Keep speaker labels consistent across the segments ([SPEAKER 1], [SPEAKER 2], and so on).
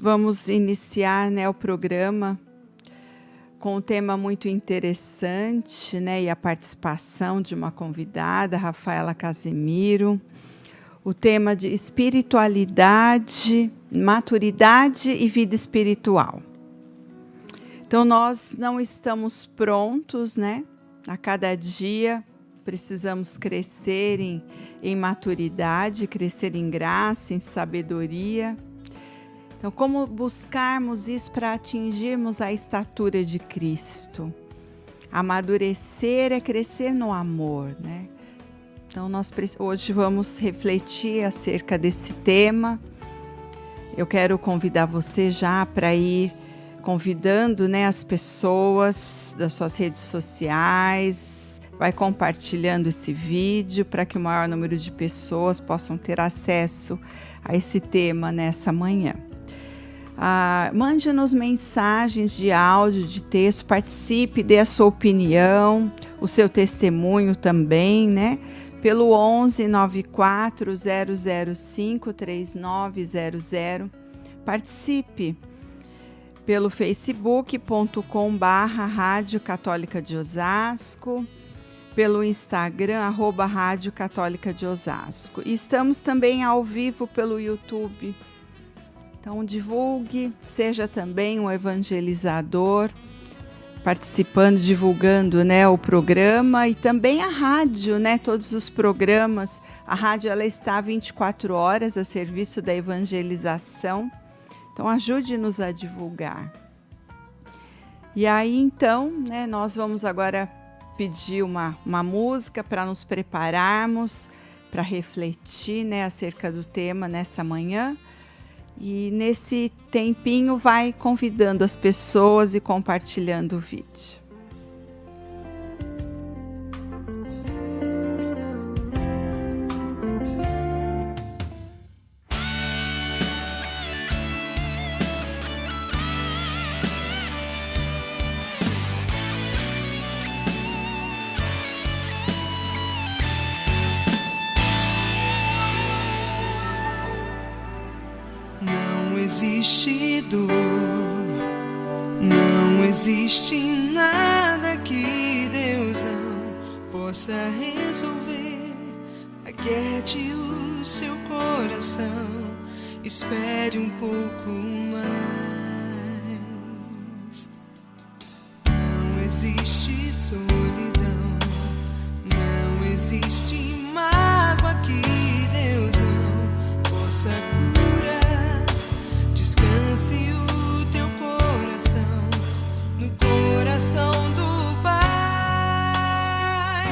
[SPEAKER 1] Vamos iniciar, o programa com um tema muito interessante, e a participação de uma convidada, Rafaela Casemiro. O tema de espiritualidade, maturidade e vida espiritual. Então, nós não estamos prontos, A cada dia precisamos crescer em maturidade, crescer em graça, em sabedoria. Então, como buscarmos isso para atingirmos a estatura de Cristo? Amadurecer é crescer no amor, Então, hoje vamos refletir acerca desse tema. Eu quero convidar você já para ir convidando, as pessoas das suas redes sociais. Vai compartilhando esse vídeo para que o maior número de pessoas possam ter acesso a esse tema nessa manhã. Mande-nos mensagens de áudio, de texto, participe, dê a sua opinião, o seu testemunho também, pelo 11 94 005 3900. Participe pelo facebook.com/Rádio Católica de Osasco, pelo Instagram, @Rádio Católica de Osasco. E estamos também ao vivo pelo YouTube. Então, divulgue, seja também um evangelizador, participando, divulgando, o programa e também a rádio, todos os programas. A rádio ela está 24 horas a serviço da evangelização. Então, ajude-nos a divulgar. E aí, então, nós vamos agora pedir uma música para nos prepararmos, para refletir, acerca do tema nessa manhã. E nesse tempinho vai convidando as pessoas e compartilhando o vídeo.
[SPEAKER 2] Não existe dor, não existe nada que Deus não possa resolver. Aquiete o seu coração, espere um pouco mais. Não existe solidão, não existe mágoa que Deus não possa curar. Descanse o teu coração no coração do Pai.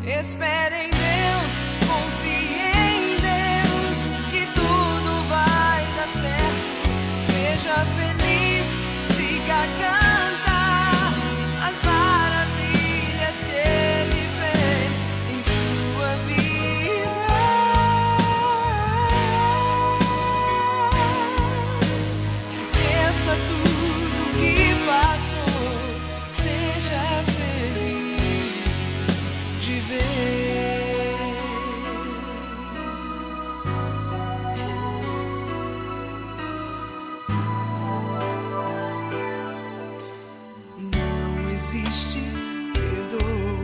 [SPEAKER 2] Espere em Deus, confie em Deus, que tudo vai dar certo. Seja feliz, siga a cantar as maravilhas que Ele fez em sua vida. Esqueça tudo que passou, seja feliz de vez. Não existe dor,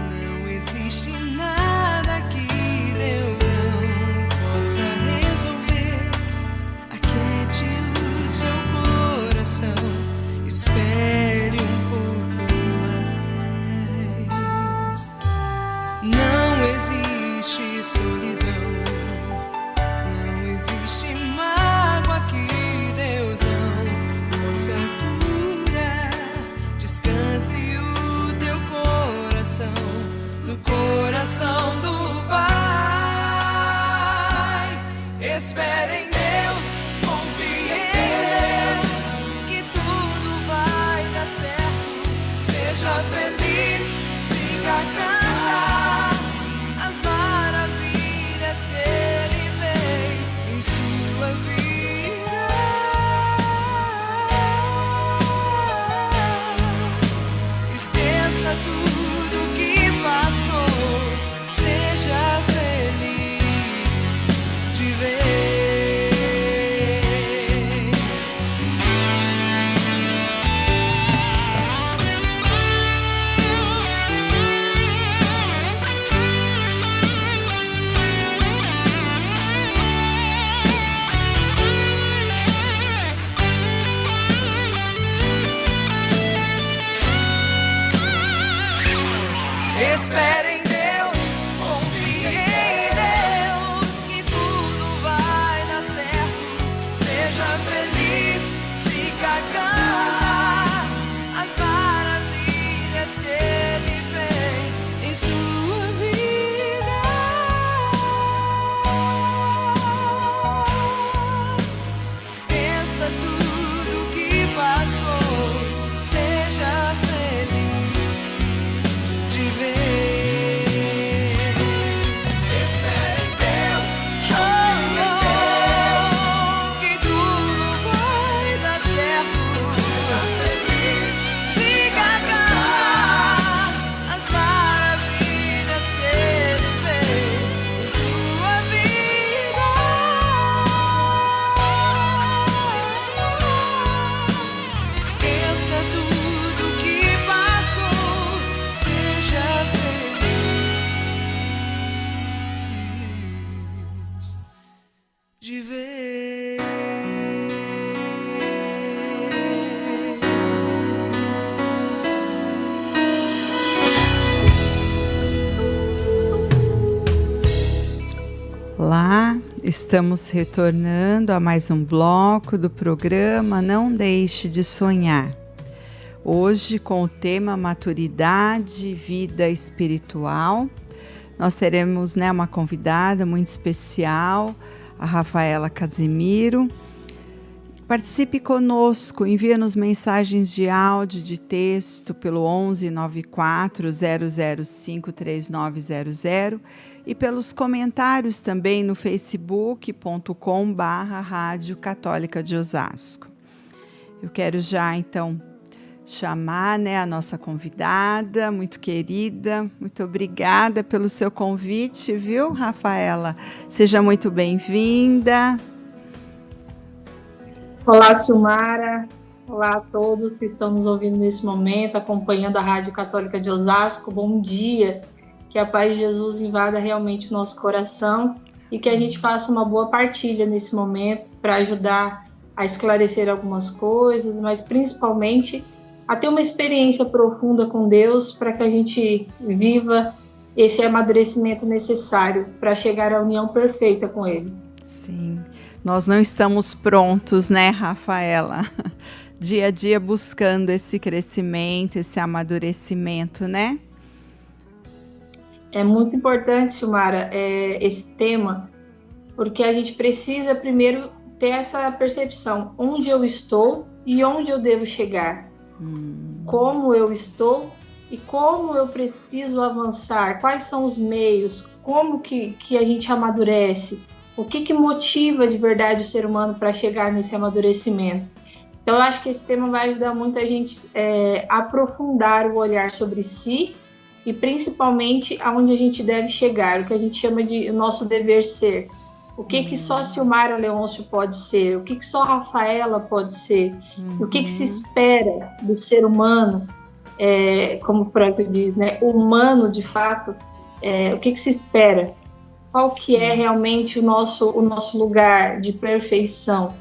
[SPEAKER 2] não existe nada que Deus não possa resolver. Aquiete o seu coração, espere um pouco mais. Não existe solidão, não existe mágoa que Deus não possa curar. Descanse o teu coração no coração do Pai. Espere em Deus, confie em Deus, que tudo vai dar certo. Seja feliz, siga a cantar as maravilhas que Ele fez em sua vida. Esqueça tudo que passou, seja feliz de vez.
[SPEAKER 1] Olá, estamos retornando a mais um bloco do programa Não Deixe de Sonhar. Hoje com o tema Maturidade e Vida Espiritual. Nós teremos uma convidada muito especial, a Rafaela Casimiro. Participe conosco, envia-nos mensagens de áudio, de texto pelo 11 94 005 3900 e pelos comentários também no facebook.com/Rádio Católica de Osasco. Eu quero já então chamar a nossa convidada, muito querida, muito obrigada pelo seu convite, viu, Rafaela? Seja muito bem-vinda.
[SPEAKER 3] Olá, Silmara. Olá a todos que estão nos ouvindo nesse momento, acompanhando a Rádio Católica de Osasco. Bom dia. Que a paz de Jesus invada realmente o nosso coração e que a gente faça uma boa partilha nesse momento para ajudar a esclarecer algumas coisas, mas principalmente a ter uma experiência profunda com Deus para que a gente viva esse amadurecimento necessário para chegar à união perfeita com Ele.
[SPEAKER 1] Sim, nós não estamos prontos, né, Rafaela? Dia a dia buscando esse crescimento, esse amadurecimento, né?
[SPEAKER 3] É muito importante, Silmara, esse tema, porque a gente precisa primeiro ter essa percepção, onde eu estou e onde eu devo chegar, como eu estou e como eu preciso avançar, quais são os meios, como que a gente amadurece, o que motiva de verdade o ser humano para chegar nesse amadurecimento. Então eu acho que esse tema vai ajudar muito a gente aprofundar o olhar sobre si, e principalmente aonde a gente deve chegar, o que a gente chama de o nosso dever ser. O que só Silmara Leôncio pode ser, o que só Rafaela pode ser, o que se espera do ser humano, como o Franco diz, né? Humano de fato, o que se espera, qual que é realmente o nosso lugar de perfeição,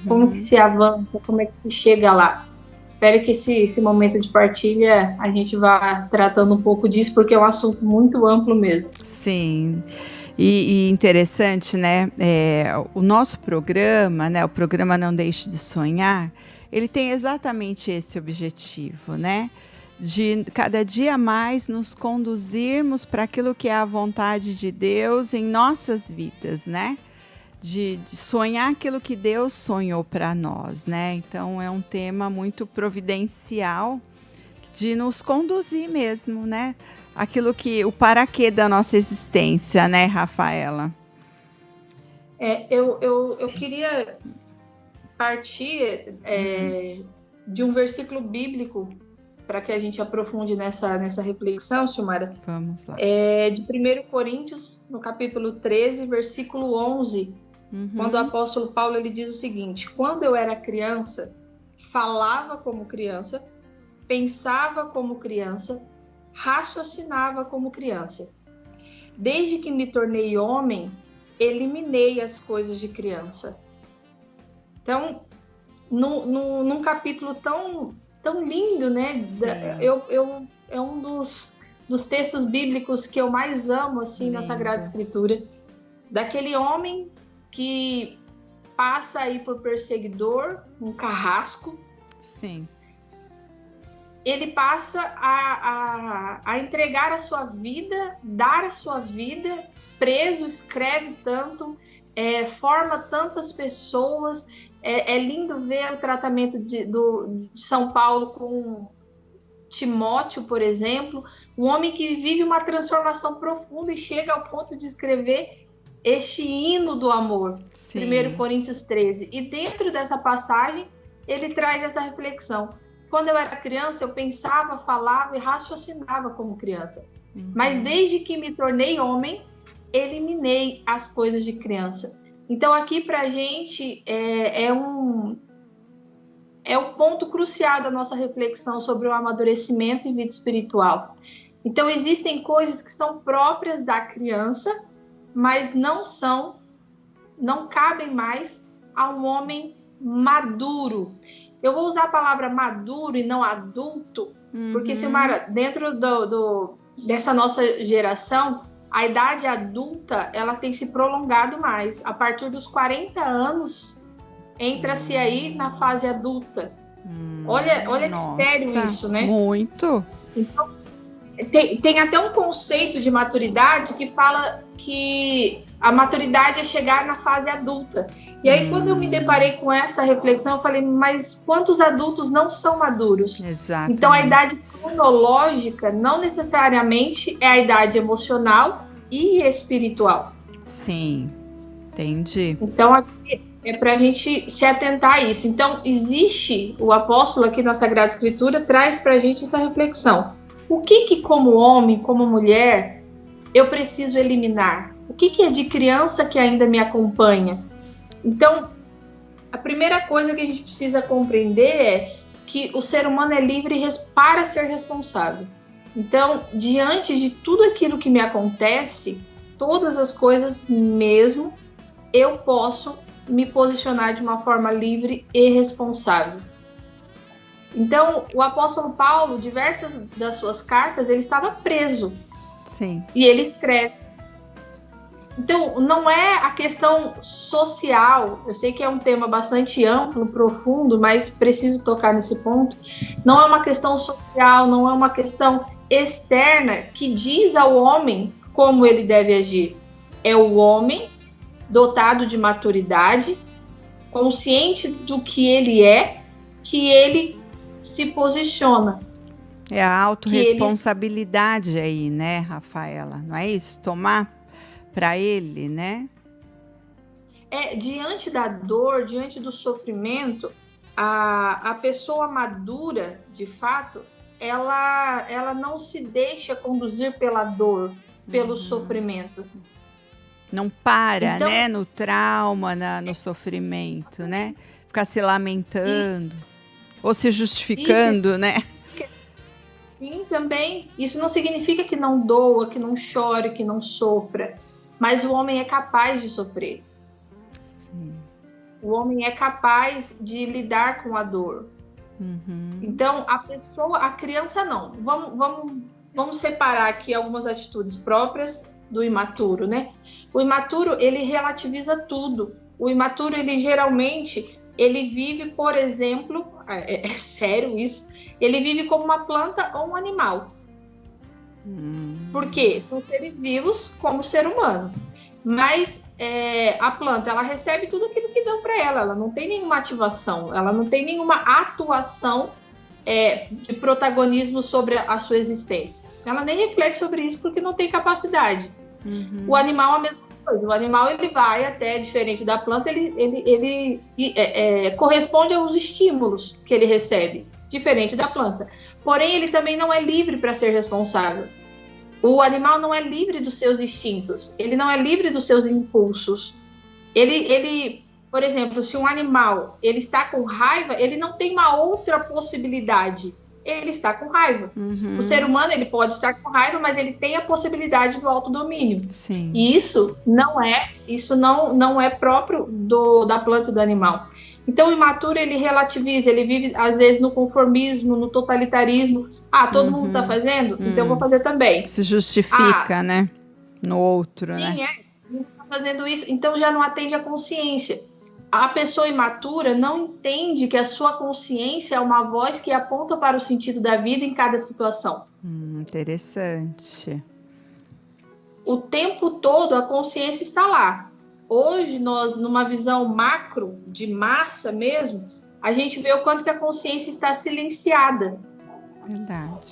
[SPEAKER 3] como que se avança, como é que se chega lá. Espero que esse momento de partilha a gente vá tratando um pouco disso, porque é um assunto muito amplo mesmo.
[SPEAKER 1] Sim, e interessante, né? O nosso programa, né? O programa Não Deixe de Sonhar, ele tem exatamente esse objetivo, né? De cada dia mais nos conduzirmos para aquilo que é a vontade de Deus em nossas vidas, né? De sonhar aquilo que Deus sonhou para nós, né? Então é um tema muito providencial de nos conduzir mesmo, né? Aquilo que o para quê da nossa existência, né, Rafaela?
[SPEAKER 3] Eu queria partir de um versículo bíblico para que a gente aprofunde nessa reflexão, Silmara.
[SPEAKER 1] Vamos lá.
[SPEAKER 3] De 1 Coríntios, no capítulo 13, versículo 11, quando o apóstolo Paulo ele diz o seguinte: quando eu era criança, falava como criança, pensava como criança, raciocinava como criança. Desde que me tornei homem, eliminei as coisas de criança. Então, num capítulo tão lindo, né? É um dos textos bíblicos que eu mais amo assim, na Sagrada Escritura. Daquele homem que passa aí por perseguidor, um carrasco.
[SPEAKER 1] Sim.
[SPEAKER 3] Ele passa a entregar a sua vida, dar a sua vida, preso, escreve tanto, forma tantas pessoas. É lindo ver o tratamento de São Paulo com Timóteo, por exemplo, um homem que vive uma transformação profunda e chega ao ponto de escrever este hino do amor, Sim. 1 Coríntios 13. E dentro dessa passagem, ele traz essa reflexão. Quando eu era criança, eu pensava, falava e raciocinava como criança. Mas desde que me tornei homem, eliminei as coisas de criança. Então aqui para a gente é um ponto crucial da nossa reflexão sobre o amadurecimento e vida espiritual. Então existem coisas que são próprias da criança, mas não cabem mais a um homem maduro. Eu vou usar a palavra maduro e não adulto, porque, Silmara, dentro dessa nossa geração, a idade adulta, ela tem se prolongado mais. A partir dos 40 anos, entra-se aí na fase adulta. Olha que sério isso, né?
[SPEAKER 1] Muito.
[SPEAKER 3] Então, tem até um conceito de maturidade que fala que a maturidade é chegar na fase adulta. E aí, quando eu me deparei com essa reflexão, eu falei, mas quantos adultos não são maduros?
[SPEAKER 1] Exato.
[SPEAKER 3] Então, a idade cronológica não necessariamente é a idade emocional e espiritual.
[SPEAKER 1] Sim, entendi.
[SPEAKER 3] Então, aqui é para a gente se atentar a isso. Então, existe, o apóstolo aqui na Sagrada Escritura traz para a gente essa reflexão. O que como homem, como mulher, eu preciso eliminar? O que é de criança que ainda me acompanha? Então, a primeira coisa que a gente precisa compreender é que o ser humano é livre para ser responsável. Então, diante de tudo aquilo que me acontece, todas as coisas mesmo, eu posso me posicionar de uma forma livre e responsável. Então, o apóstolo Paulo, diversas das suas cartas, ele estava preso.
[SPEAKER 1] Sim.
[SPEAKER 3] E ele escreve. Então, não é a questão social, eu sei que é um tema bastante amplo, profundo, mas preciso tocar nesse ponto. Não é uma questão social, não é uma questão externa que diz ao homem como ele deve agir. É o homem dotado de maturidade, consciente do que ele se posiciona.
[SPEAKER 1] É a autorresponsabilidade aí, né, Rafaela? Não é isso? Tomar para ele, né?
[SPEAKER 3] Diante da dor, diante do sofrimento, a pessoa madura, de fato, ela não se deixa conduzir pela dor, pelo sofrimento.
[SPEAKER 1] Não para,
[SPEAKER 3] então,
[SPEAKER 1] né, no trauma, no sofrimento, né? Ficar se lamentando ou se justificando, né?
[SPEAKER 3] Sim, também. Isso não significa que não doa, que não chore, que não sofra. Mas o homem é capaz de sofrer.
[SPEAKER 1] Sim.
[SPEAKER 3] O homem é capaz de lidar com a dor. Então, a criança não. Vamos separar aqui algumas atitudes próprias do imaturo, né? O imaturo, ele relativiza tudo. O imaturo, ele geralmente, ele vive, por exemplo, é sério isso, ele vive como uma planta ou um animal. Porque são seres vivos como o ser humano. Mas a planta, ela recebe tudo aquilo que dão para ela. Ela não tem nenhuma ativação, ela não tem nenhuma atuação de protagonismo sobre a sua existência. Ela nem reflete sobre isso porque não tem capacidade. O animal é a mesma coisa. O animal, ele vai até, diferente da planta, ele corresponde aos estímulos que ele recebe, diferente da planta. Porém, ele também não é livre para ser responsável. O animal não é livre dos seus instintos, ele não é livre dos seus impulsos. Ele, por exemplo, se um animal ele está com raiva, ele não tem uma outra possibilidade. Ele está com raiva. O ser humano, ele pode estar com raiva, mas ele tem a possibilidade do autodomínio.
[SPEAKER 1] Sim.
[SPEAKER 3] E isso não é próprio da planta e do animal. Então, o imaturo, ele relativiza, ele vive, às vezes, no conformismo, no totalitarismo. Todo mundo está fazendo? Então, eu vou fazer também.
[SPEAKER 1] Se justifica, né? No outro,
[SPEAKER 3] sim,
[SPEAKER 1] né?
[SPEAKER 3] Não está fazendo isso. Então, já não atende à consciência. A pessoa imatura não entende que a sua consciência é uma voz que aponta para o sentido da vida em cada situação.
[SPEAKER 1] Interessante.
[SPEAKER 3] O tempo todo, a consciência está lá. Hoje, nós, numa visão macro, de massa mesmo, a gente vê o quanto que a consciência está silenciada.
[SPEAKER 1] Verdade.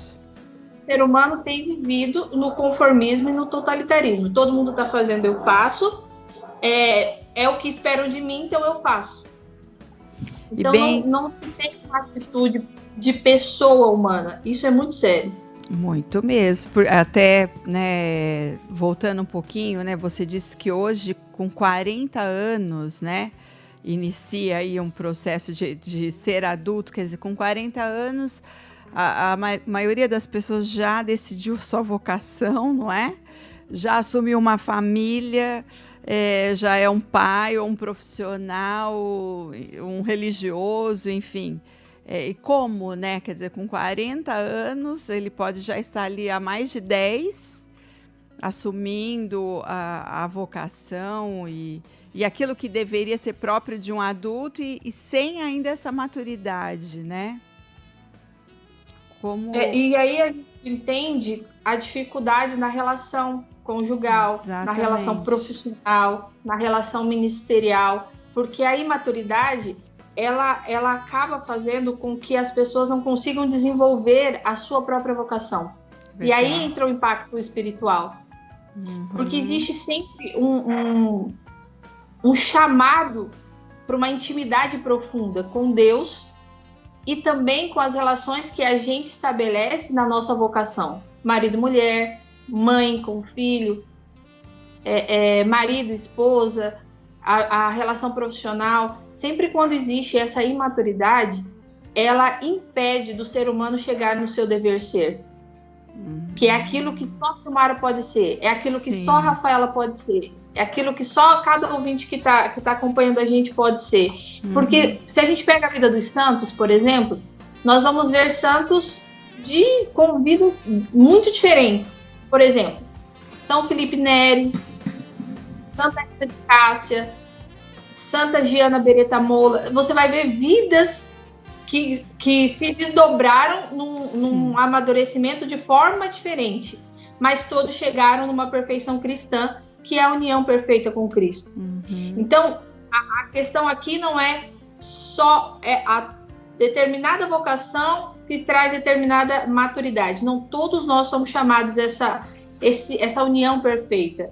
[SPEAKER 3] O ser humano tem vivido no conformismo e no totalitarismo. Todo mundo está fazendo, eu faço. É o que esperam de mim, então eu faço. Então, não se tem uma atitude de pessoa humana. Isso é muito sério.
[SPEAKER 1] Muito mesmo. Até, né, voltando um pouquinho, né, você disse que hoje, com 40 anos, né, inicia aí um processo de ser adulto. Quer dizer, com 40 anos, a maioria das pessoas já decidiu sua vocação, não é? Já assumiu uma família, já é um pai ou um profissional, um religioso, enfim. E como, né? Quer dizer, com 40 anos, ele pode já estar ali há mais de 10, assumindo a vocação e aquilo que deveria ser próprio de um adulto e sem ainda essa maturidade, né?
[SPEAKER 3] E aí a gente entende a dificuldade na relação conjugal,
[SPEAKER 1] Exatamente.
[SPEAKER 3] Na relação profissional, na relação ministerial, porque a imaturidade ela acaba fazendo com que as pessoas não consigam desenvolver a sua própria vocação. Verdade. E aí entra o impacto espiritual. Porque existe sempre um chamado para uma intimidade profunda com Deus e também com as relações que a gente estabelece na nossa vocação. Marido, mulher, mãe com filho, marido, esposa, a relação profissional. Sempre quando existe essa imaturidade, ela impede do ser humano chegar no seu dever ser. Que é aquilo que só Silmara pode ser, é aquilo que só Rafaela pode ser, é aquilo que só cada ouvinte que tá acompanhando a gente pode ser. Porque se a gente pega a vida dos santos, por exemplo, nós vamos ver santos com vidas muito diferentes. Por exemplo, São Felipe Neri, Santa Rita de Cássia, Santa Giana Beretta Molla. Você vai ver vidas que se desdobraram num amadurecimento de forma diferente, mas todos chegaram numa perfeição cristã, que é a união perfeita com Cristo. Então, a questão aqui não é só a determinada vocação que traz determinada maturidade. Não, todos nós somos chamados a essa união perfeita,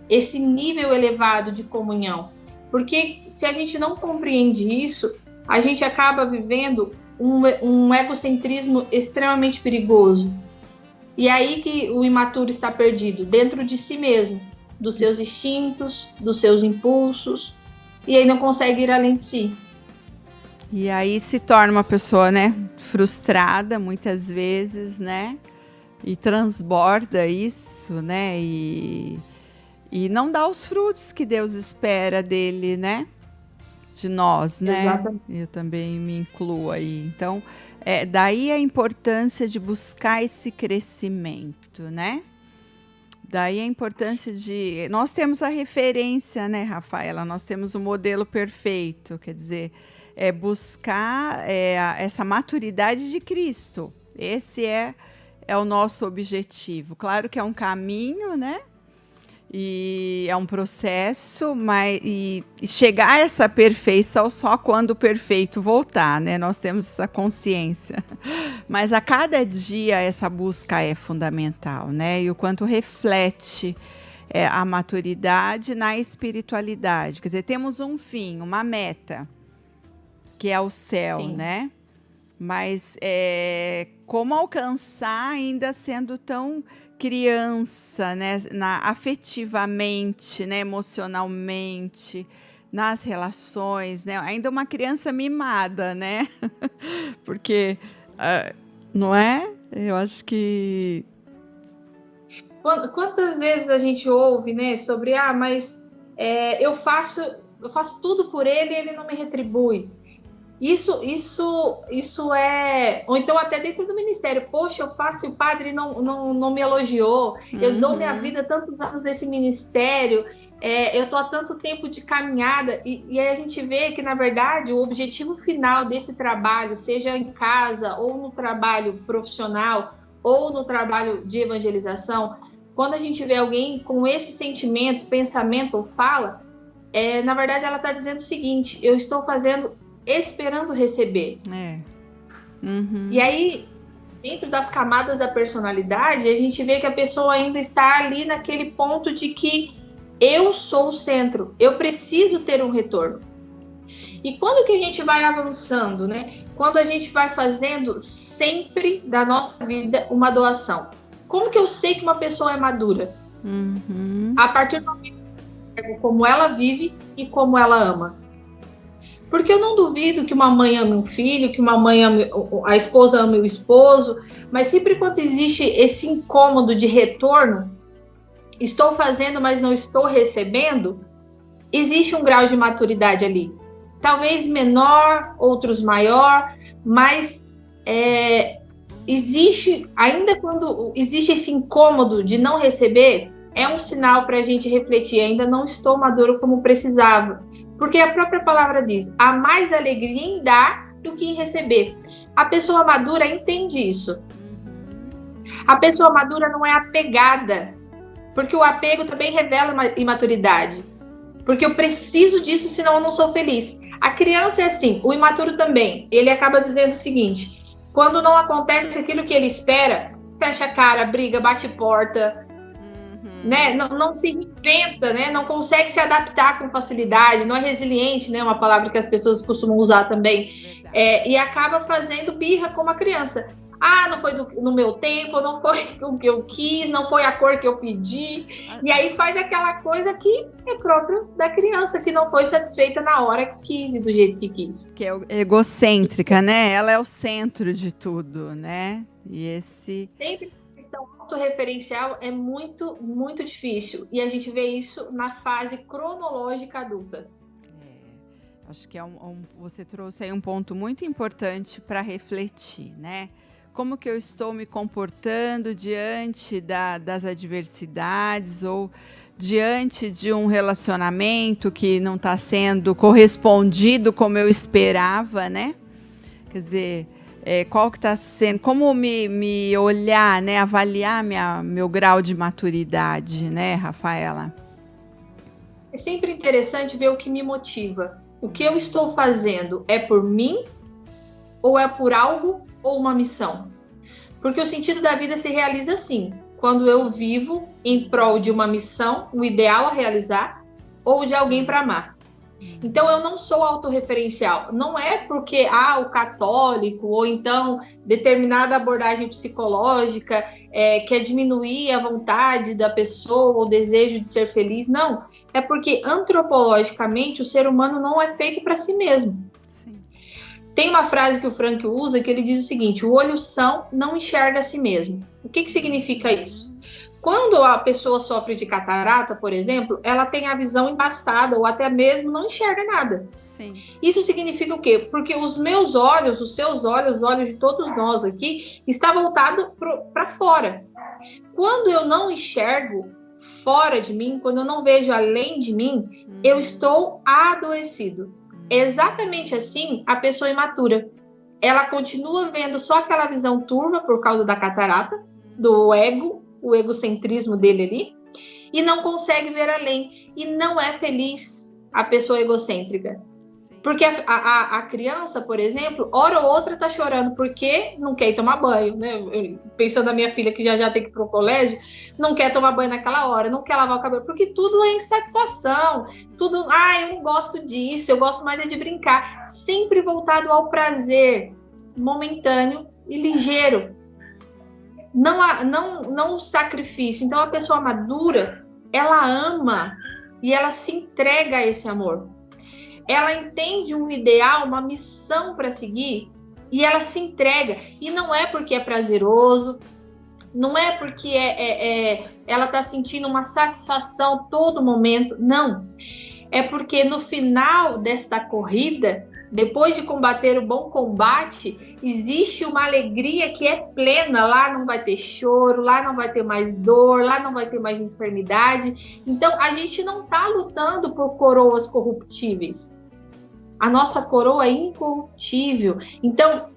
[SPEAKER 3] esse nível elevado de comunhão. Porque se a gente não compreende isso, a gente acaba vivendo um egocentrismo extremamente perigoso. E aí que o imaturo está perdido, dentro de si mesmo, dos seus instintos, dos seus impulsos, e aí não consegue ir além de si.
[SPEAKER 1] E aí se torna uma pessoa, né, frustrada muitas vezes, né, e transborda isso, né, e não dá os frutos que Deus espera dele, né? De nós, né?
[SPEAKER 3] Exatamente.
[SPEAKER 1] Eu também me incluo aí. Então, daí a importância de buscar esse crescimento, né? Daí a importância de... Nós temos a referência, né, Rafaela? Nós temos o modelo perfeito, quer dizer, buscar essa maturidade de Cristo. Esse é o nosso objetivo. Claro que é um caminho, né? E é um processo, mas chegar a essa perfeição só quando o perfeito voltar, né? Nós temos essa consciência. Mas a cada dia essa busca é fundamental, né? E o quanto reflete a maturidade na espiritualidade. Quer dizer, temos um fim, uma meta, que é o céu,
[SPEAKER 3] Sim.
[SPEAKER 1] né? Mas como alcançar ainda sendo tão criança, né, afetivamente, né, emocionalmente, nas relações, né, ainda uma criança mimada, né, porque, não é? Eu acho que...
[SPEAKER 3] Quantas vezes a gente ouve, né, sobre, mas eu faço tudo por ele e ele não me retribui. Isso é... Ou então até dentro do ministério. Poxa, eu faço e o padre não me elogiou. Eu dou minha vida tantos anos nesse ministério. Eu estou há tanto tempo de caminhada. E aí a gente vê que, na verdade, o objetivo final desse trabalho, seja em casa, ou no trabalho profissional, ou no trabalho de evangelização, quando a gente vê alguém com esse sentimento, pensamento ou fala, na verdade ela está dizendo o seguinte: eu estou fazendo... esperando receber. E aí, dentro das camadas da personalidade, a gente vê que a pessoa ainda está ali naquele ponto de que eu sou o centro, eu preciso ter um retorno. E quando que a gente vai avançando, né? Quando a gente vai fazendo sempre da nossa vida uma doação. Como que eu sei que uma pessoa é madura? A partir do momento como ela vive e como ela ama. Porque eu não duvido que uma mãe ame um filho, que uma mãe ame, a esposa ame o esposo, mas sempre quando existe esse incômodo de retorno, estou fazendo, mas não estou recebendo, existe um grau de maturidade ali. Talvez menor, outros maior, mas existe, ainda quando existe esse incômodo de não receber, é um sinal para a gente refletir, ainda não estou maduro como precisava. Porque a própria palavra diz, há mais alegria em dar do que em receber. A pessoa madura entende isso. A pessoa madura não é apegada, porque o apego também revela uma imaturidade. Porque eu preciso disso, senão eu não sou feliz. A criança é assim, o imaturo também. Ele acaba dizendo o seguinte, quando não acontece aquilo que ele espera, fecha a cara, briga, bate porta, né? Não se inventa, né? Não consegue se adaptar com facilidade, não é resiliente, né? Uma palavra que as pessoas costumam usar também. E acaba fazendo birra como a criança. Ah, não foi no meu tempo, não foi o que eu quis, não foi a cor que eu pedi. E aí faz aquela coisa que é própria da criança, que não foi satisfeita na hora que quis e do jeito que quis.
[SPEAKER 1] Que é egocêntrica, né? Ela é o centro de tudo, né? E esse...
[SPEAKER 3] Sempre a questão autorreferencial é muito, muito difícil. E a gente vê isso na fase cronológica adulta.
[SPEAKER 1] Acho que você trouxe aí um ponto muito importante para refletir, né? Como que eu estou me comportando diante das adversidades ou diante de um relacionamento que não está sendo correspondido como eu esperava, né? Quer dizer, qual que está sendo, como me olhar, né? Avaliar meu grau de maturidade, né, Rafaela?
[SPEAKER 3] É sempre interessante ver o que me motiva. O que eu estou fazendo é por mim ou é por algo ou uma missão? Porque o sentido da vida se realiza assim, quando eu vivo em prol de uma missão, um ideal a realizar, ou de alguém para amar. Então eu não sou autorreferencial, não é porque o católico, ou então determinada abordagem psicológica quer diminuir a vontade da pessoa, o desejo de ser feliz, não. É porque antropologicamente o ser humano não é feito para si mesmo. Tem uma frase que o Frank usa que ele diz o seguinte, o olho são não enxerga a si mesmo. O que significa isso? Quando a pessoa sofre de catarata, por exemplo, ela tem a visão embaçada ou até mesmo não enxerga nada. Sim. Isso significa o quê? Porque os meus olhos, os seus olhos, os olhos de todos nós aqui, está voltado para fora. Quando eu não enxergo fora de mim, quando eu não vejo além de mim, eu estou adoecido. Exatamente assim a pessoa imatura. Ela continua vendo só aquela visão turva por causa da catarata, do ego, o egocentrismo dele ali, e não consegue ver além. E não é feliz a pessoa egocêntrica. Porque a criança, por exemplo, hora ou outra tá chorando porque não quer ir tomar banho, né? Pensando na minha filha que já tem que ir pro colégio, não quer tomar banho naquela hora, não quer lavar o cabelo, porque tudo é insatisfação, tudo, eu não gosto disso, eu gosto mais de brincar, sempre voltado ao prazer momentâneo e ligeiro, não o sacrifício. Então a pessoa madura, ela ama e ela se entrega a esse amor. Ela entende um ideal, uma missão para seguir, e ela se entrega. E não é porque é prazeroso, não é porque ela está sentindo uma satisfação todo momento, não. É porque no final desta corrida, depois de combater o bom combate, existe uma alegria que é plena. Lá não vai ter choro, lá não vai ter mais dor, lá não vai ter mais enfermidade. Então, a gente não está lutando por coroas corruptíveis. A nossa coroa é incorruptível. Então,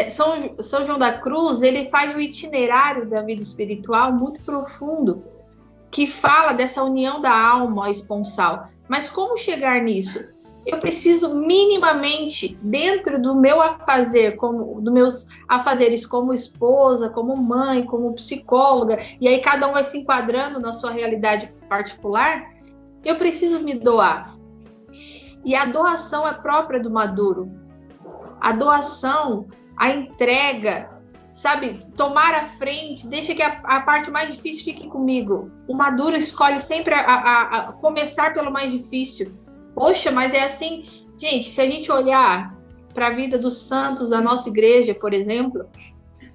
[SPEAKER 3] São João da Cruz, ele faz um itinerário da vida espiritual muito profundo, que fala dessa união da alma esponsal. Mas como chegar nisso? Eu preciso minimamente, dentro do meu afazer, dos meus afazeres como esposa, como mãe, como psicóloga, e aí cada um vai se enquadrando na sua realidade particular, eu preciso me doar. E a doação é própria do maduro. A doação, a entrega, sabe? Tomar a frente, deixa que a parte mais difícil fique comigo. O maduro escolhe sempre a começar pelo mais difícil. Poxa, mas é assim, gente, se a gente olhar para a vida dos santos da nossa igreja, por exemplo,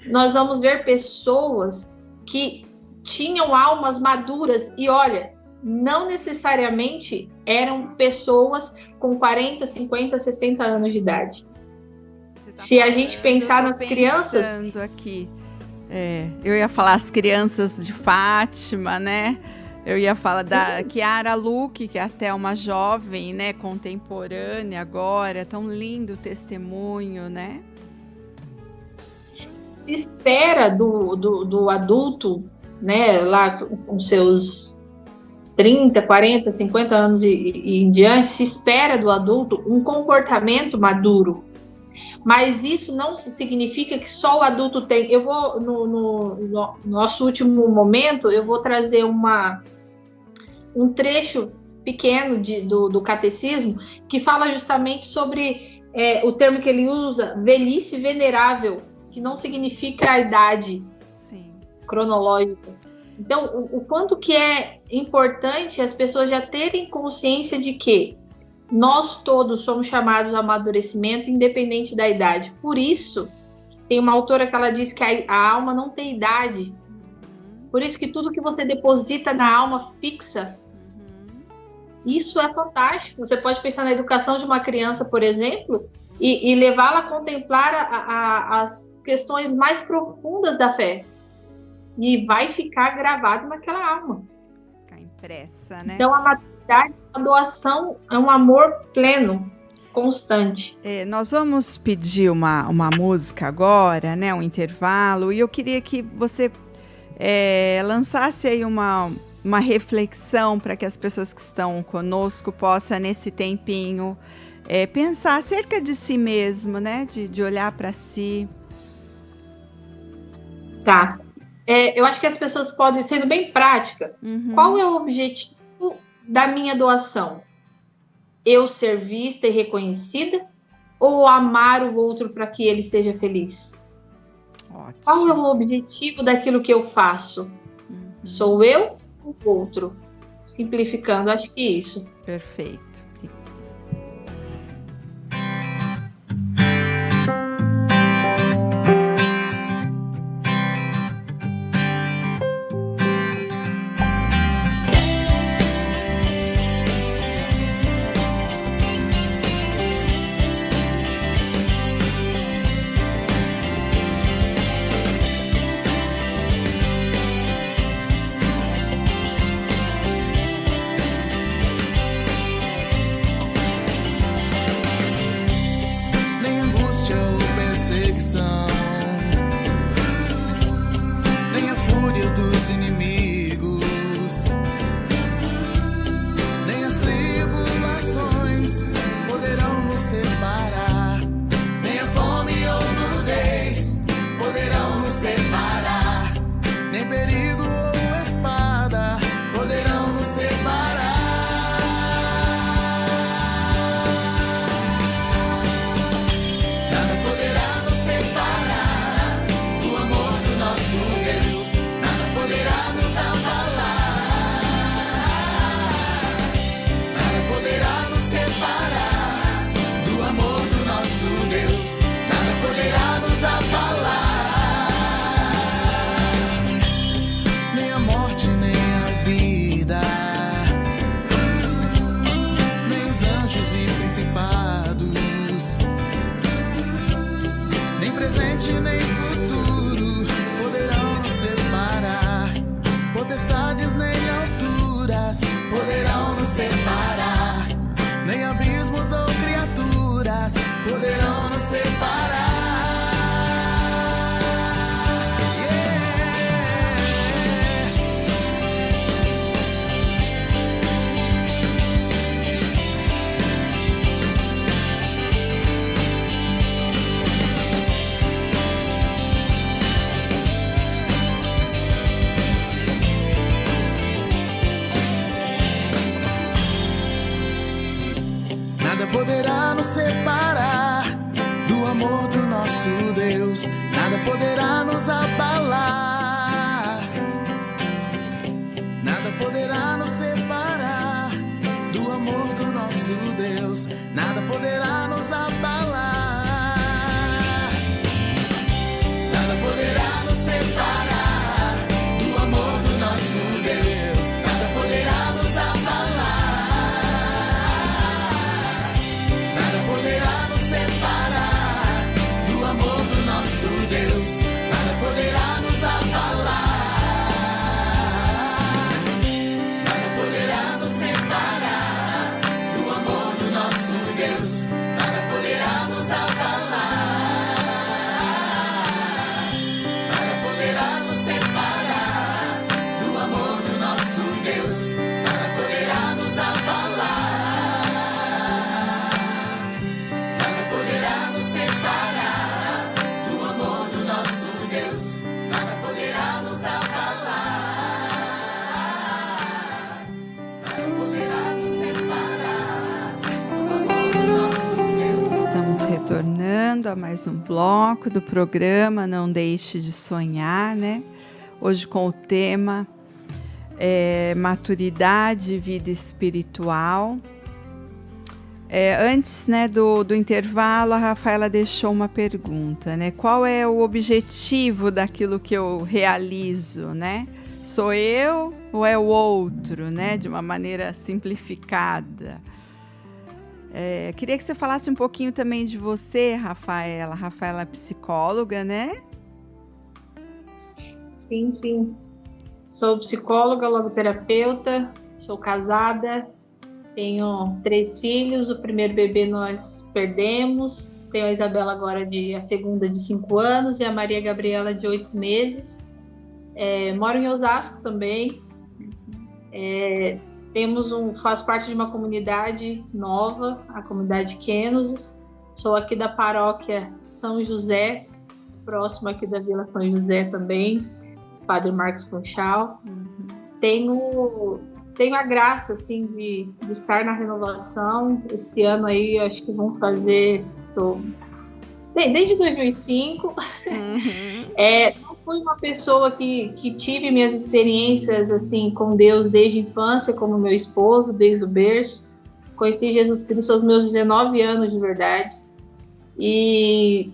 [SPEAKER 3] nós vamos ver pessoas que tinham almas maduras e olha, não necessariamente eram pessoas com 40, 50, 60 anos de idade. Se a gente pensar nas crianças,
[SPEAKER 1] Pensando aqui, eu ia falar as crianças de Fátima, né? Eu ia falar da Chiara Luque, que é até uma jovem, né, contemporânea agora, tão lindo o testemunho, né?
[SPEAKER 3] se espera do adulto, né, lá com seus 30, 40, 50 anos e em diante, se espera do adulto um comportamento maduro. Mas isso não significa que só o adulto tem. Eu vou, no nosso último momento, eu vou trazer um trecho pequeno do catecismo que fala justamente sobre o termo que ele usa, velhice venerável, que não significa a idade cronológica. Então, o quanto que é importante as pessoas já terem consciência de que nós todos somos chamados ao amadurecimento, independente da idade. Por isso, tem uma autora que ela diz que a alma não tem idade. Por isso que tudo que você deposita na alma fixa. Isso é fantástico. Você pode pensar na educação de uma criança, por exemplo, e levá-la a contemplar as questões mais profundas da fé. E vai ficar gravado naquela alma.
[SPEAKER 1] Ficar impressa, né?
[SPEAKER 3] Então, a maturidade, a doação é um amor pleno, constante.
[SPEAKER 1] Nós vamos pedir uma música agora, né? Um intervalo. E eu queria que você lançasse aí uma reflexão para que as pessoas que estão conosco possam, nesse tempinho, pensar acerca de si mesmo, né? De olhar para si.
[SPEAKER 3] Tá. Eu acho que as pessoas podem, sendo bem prática, qual é o objetivo da minha doação? Eu ser vista e reconhecida ou amar o outro para que ele seja feliz?
[SPEAKER 1] Ótimo.
[SPEAKER 3] Qual é o objetivo daquilo que eu faço? Sou eu ou o outro? Simplificando, acho que isso.
[SPEAKER 1] Perfeito.
[SPEAKER 2] Nem a fúria dos inimigos, nem as tribulações poderão nos separar, nem a fome ou nudez poderão nos separar, nem perigo ou espada poderão nos separar. Nos abalar, nada poderá nos separar do amor do nosso Deus, nada poderá nos abalar, nem a morte, nem a vida, nem os anjos e principados, nem presente, nem futuro poderão nos separar. Potestades nem alturas poderão nos separar, nem abismos ou criaturas poderão nos separar. Nada poderá nos separar do amor do nosso Deus, nada poderá nos abalar, nada poderá nos separar do amor do nosso Deus, nada poderá nos abalar, nada poderá nos separar do amor do nosso Deus, nada poderá nos abalar. Poderá nos separar do nos separar do amor do nosso Deus. Nada poderá nos abalar. Nada poderá nos separar do amor do nosso Deus. Nada poderá nos abalar. Nada poderá nos separar do amor do nosso Deus. Nada poderá nos abalar. Nada poderá nos separar do amor do nosso Deus.
[SPEAKER 1] Estamos retornando a mais um bloco do programa Não Deixe de Sonhar, né? Hoje com o tema maturidade e vida espiritual. Antes, né, do intervalo, a Rafaela deixou uma pergunta, né? Qual é o objetivo daquilo que eu realizo, né? Sou eu ou é o outro, né? De uma maneira simplificada. Queria que você falasse um pouquinho também de você, Rafaela. Rafaela é psicóloga, né?
[SPEAKER 3] Sim, sim. Sou psicóloga, logoterapeuta, sou casada, tenho 3 filhos, o primeiro bebê nós perdemos, tenho a Isabela agora, a segunda de 5 anos, e a Maria Gabriela de 8 meses. Moro em Osasco também. Faço parte de uma comunidade nova, a comunidade Kenosis. Sou aqui da paróquia São José, próximo aqui da Vila São José também, Padre Marcos Funchal. Tenho a graça, assim, de estar na renovação. Esse ano aí, acho que vão fazer... desde 2005. Não fui uma pessoa que tive minhas experiências, assim, com Deus desde a infância, como meu esposo, desde o berço. Conheci Jesus Cristo aos meus 19 anos, de verdade. E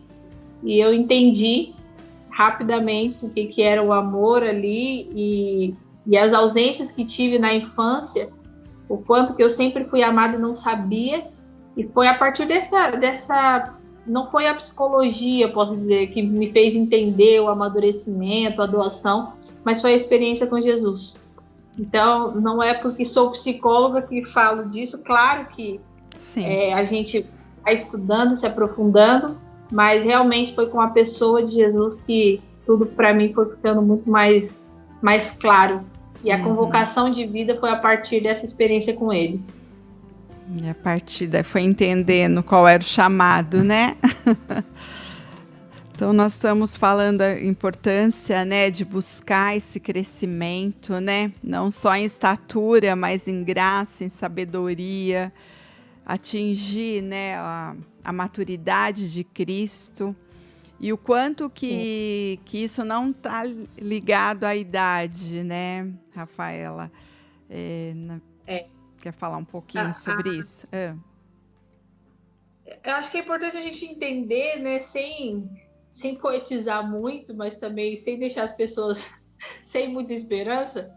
[SPEAKER 3] eu entendi rapidamente o que era o amor ali e as ausências que tive na infância, o quanto que eu sempre fui amada e não sabia. E foi a partir dessa não foi a psicologia, posso dizer, que me fez entender o amadurecimento, a doação, mas foi a experiência com Jesus. Então, não é porque sou psicóloga que falo disso. Claro que a gente vai estudando, se aprofundando, mas realmente foi com a pessoa de Jesus que tudo para mim foi ficando muito mais claro. E a convocação de vida foi a partir dessa experiência com ele.
[SPEAKER 1] E a partir daí foi entendendo qual era o chamado, né? Então nós estamos falando da importância, né, de buscar esse crescimento, né? Não só em estatura, mas em graça, em sabedoria, atingir, né, a maturidade de Cristo. E o quanto que isso não está ligado à idade, né, Rafaela? Quer falar um pouquinho sobre isso?
[SPEAKER 3] Eu acho que é importante a gente entender, né, sem poetizar muito, mas também sem deixar as pessoas sem muita esperança,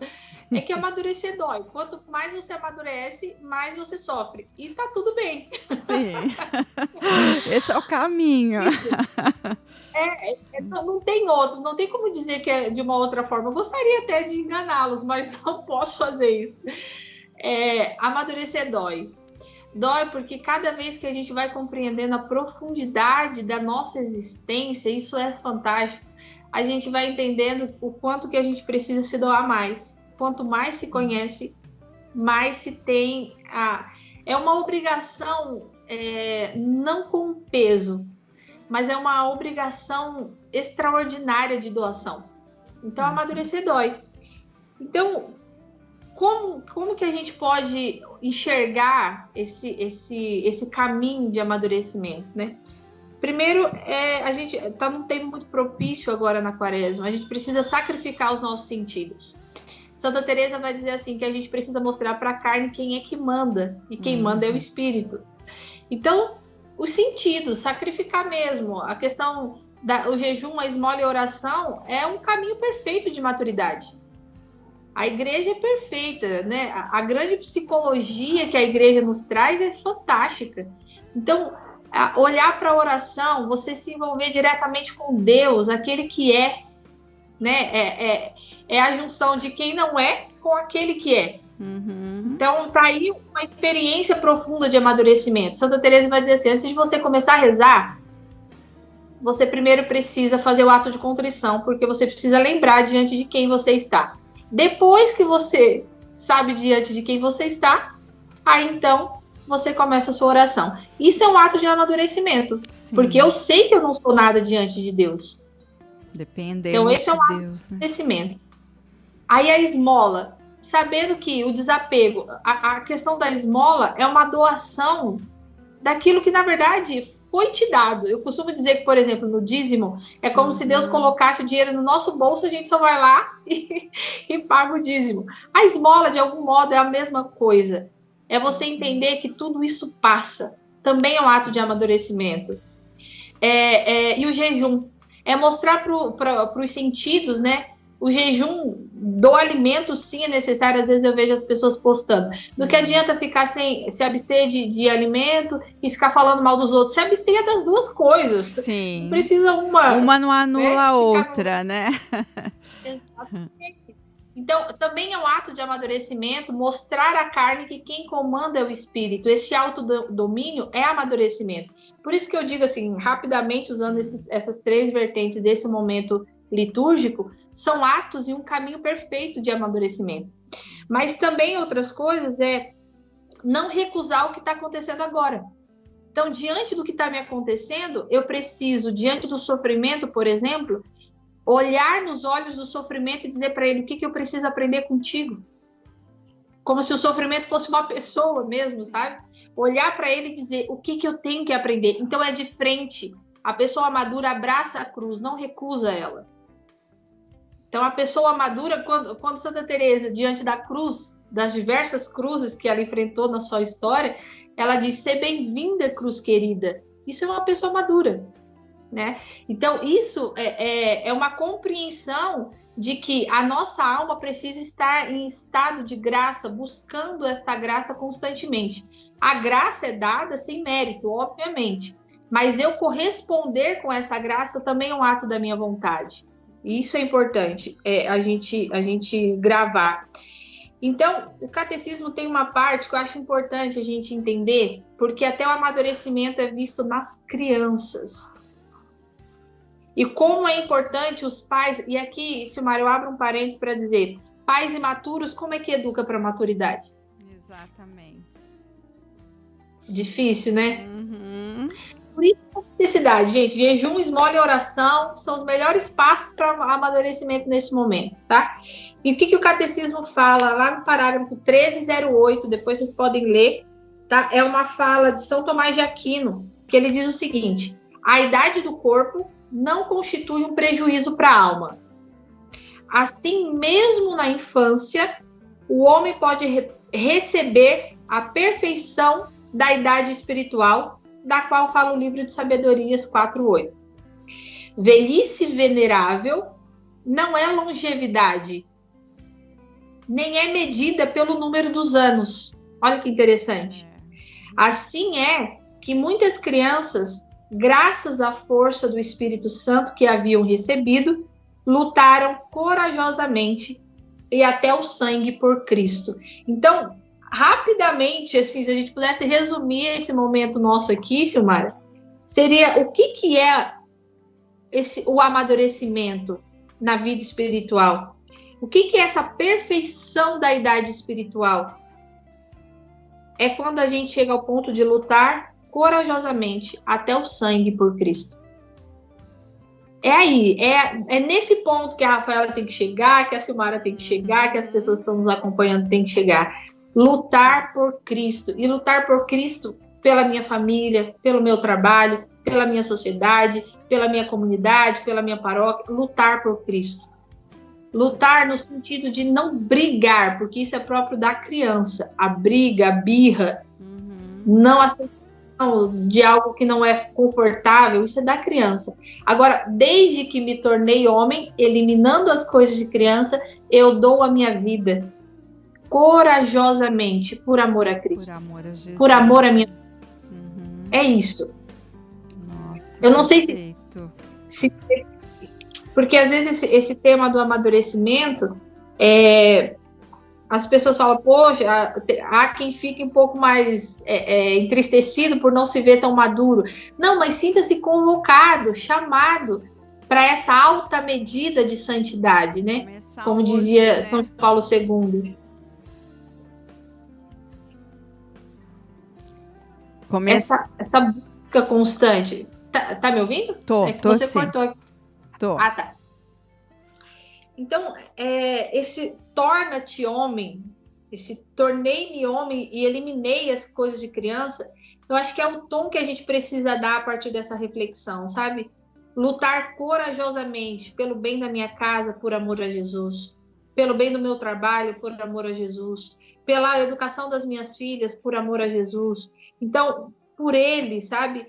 [SPEAKER 3] é que amadurecer dói. Quanto mais você amadurece, mais você sofre. E tá tudo bem.
[SPEAKER 1] Sim. Esse é o caminho.
[SPEAKER 3] Não tem outro, não tem como dizer que é de uma outra forma. Eu gostaria até de enganá-los, mas não posso fazer isso. Amadurecer dói. Dói porque cada vez que a gente vai compreendendo a profundidade da nossa existência, isso é fantástico. A gente vai entendendo o quanto que a gente precisa se doar mais. Quanto mais se conhece, mais se tem. É uma obrigação, não com peso, mas é uma obrigação extraordinária de doação. Então, amadurecer dói. Então, como que a gente pode enxergar esse caminho de amadurecimento, né? Primeiro, a gente está num tempo muito propício agora na Quaresma. A gente precisa sacrificar os nossos sentidos. Santa Teresa vai dizer assim, que a gente precisa mostrar para a carne quem é que manda, e quem manda é o espírito. Então, os sentidos, sacrificar mesmo. A questão o jejum, a esmola e a oração é um caminho perfeito de maturidade. A igreja é perfeita, né? A grande psicologia que a igreja nos traz é fantástica. Então, olhar para a oração, você se envolver diretamente com Deus, aquele que é, né? É a junção de quem não é com aquele que é. Então, tá aí uma experiência profunda de amadurecimento. Santa Teresa vai dizer assim, antes de você começar a rezar, você primeiro precisa fazer o ato de contrição, porque você precisa lembrar diante de quem você está. Depois que você sabe diante de quem você está, aí então você começa a sua oração. Isso é um ato de amadurecimento, porque eu sei que eu não sou nada diante de Deus.
[SPEAKER 1] Dependendo
[SPEAKER 3] então esse é um ato
[SPEAKER 1] de Deus,
[SPEAKER 3] de amadurecimento. Aí a esmola, sabendo que o desapego, a questão da esmola é uma doação daquilo que na verdade foi te dado. Eu costumo dizer que, por exemplo, no dízimo, é como se Deus colocasse o dinheiro no nosso bolso, a gente só vai lá e paga o dízimo. A esmola, de algum modo, é a mesma coisa. É você entender que tudo isso passa. Também é um ato de amadurecimento. E o jejum é mostrar para os sentidos, né? O jejum do alimento, sim, é necessário. Às vezes eu vejo as pessoas postando. Não que adianta ficar se abster de alimento e ficar falando mal dos outros. Se abstenha das duas coisas.
[SPEAKER 1] Sim.
[SPEAKER 3] Não precisa uma
[SPEAKER 1] não anula a outra, né?
[SPEAKER 3] Exatamente. Então, também é um ato de amadurecimento mostrar à carne que quem comanda é o espírito. Esse autodomínio é amadurecimento. Por isso que eu digo assim, rapidamente, usando essas 3 vertentes desse momento litúrgico, são atos e um caminho perfeito de amadurecimento. Mas também outras coisas é não recusar o que está acontecendo agora. Então, diante do que está me acontecendo, eu preciso, diante do sofrimento, por exemplo, olhar nos olhos do sofrimento e dizer para ele o que eu preciso aprender contigo. Como se o sofrimento fosse uma pessoa mesmo, sabe? Olhar para ele e dizer o que eu tenho que aprender. Então é de frente. A pessoa madura abraça a cruz, não recusa ela. Então a pessoa madura, quando Santa Teresa, diante da cruz, das diversas cruzes que ela enfrentou na sua história, ela diz, "Sê bem-vinda, cruz querida." Isso é uma pessoa madura, né? Então isso é uma compreensão de que a nossa alma precisa estar em estado de graça, buscando esta graça constantemente. A graça é dada sem mérito, obviamente, mas eu corresponder com essa graça também é um ato da minha vontade. E isso é importante, a gente gravar. Então, o catecismo tem uma parte que eu acho importante a gente entender, porque até o amadurecimento é visto nas crianças. E como é importante os pais, e aqui, Silmar, eu abro um parênteses para dizer, pais imaturos, como é que educa para a maturidade?
[SPEAKER 1] Exatamente.
[SPEAKER 3] Difícil, né? Por isso a necessidade, gente, jejum, esmola e oração são os melhores passos para amadurecimento nesse momento, tá? E o que o catecismo fala lá no parágrafo 1308, depois vocês podem ler, tá? É uma fala de São Tomás de Aquino, que ele diz o seguinte, a idade do corpo não constitui um prejuízo para a alma. Assim, mesmo na infância, o homem pode receber a perfeição da idade espiritual, da qual fala o livro de Sabedorias 4:8. Velhice venerável não é longevidade, nem é medida pelo número dos anos. Olha que interessante. Assim é que muitas crianças, graças à força do Espírito Santo que haviam recebido, lutaram corajosamente e até o sangue por Cristo. Então, rapidamente, assim, se a gente pudesse resumir esse momento nosso aqui, Silmara, seria o que é o amadurecimento na vida espiritual? O que é essa perfeição da idade espiritual? É quando a gente chega ao ponto de lutar corajosamente até o sangue por Cristo. É aí, é nesse ponto que a Rafaela tem que chegar, que a Silmara tem que chegar, que as pessoas que estão nos acompanhando têm que chegar. Lutar por Cristo. E lutar por Cristo pela minha família, pelo meu trabalho, pela minha sociedade, pela minha comunidade, pela minha paróquia. Lutar por Cristo. Lutar no sentido de não brigar, porque isso é próprio da criança. A briga, a birra, não aceitação de algo que não é confortável, isso é da criança. Agora, desde que me tornei homem, eliminando as coisas de criança, eu dou a minha vida corajosamente, por amor a Cristo. Por amor a Jesus. Por amor a minha vida. É isso.
[SPEAKER 1] Nossa,
[SPEAKER 3] eu não sei se porque às vezes esse tema do amadurecimento as pessoas falam, poxa, há quem fique um pouco mais entristecido por não se ver tão maduro. Não, mas sinta-se convocado, chamado para essa alta medida de santidade, né? Como dizia São Paulo II. Essa busca constante. Tá me ouvindo?
[SPEAKER 1] Tô,
[SPEAKER 3] você
[SPEAKER 1] sim.
[SPEAKER 3] Cortou aqui.
[SPEAKER 1] Tô.
[SPEAKER 3] Ah, tá. Então, esse torna-te homem, esse tornei-me homem e eliminei as coisas de criança, eu acho que é o tom que a gente precisa dar a partir dessa reflexão, sabe? Lutar corajosamente pelo bem da minha casa, por amor a Jesus. Pelo bem do meu trabalho, por amor a Jesus. Pela educação das minhas filhas, por amor a Jesus. Então, por ele, sabe?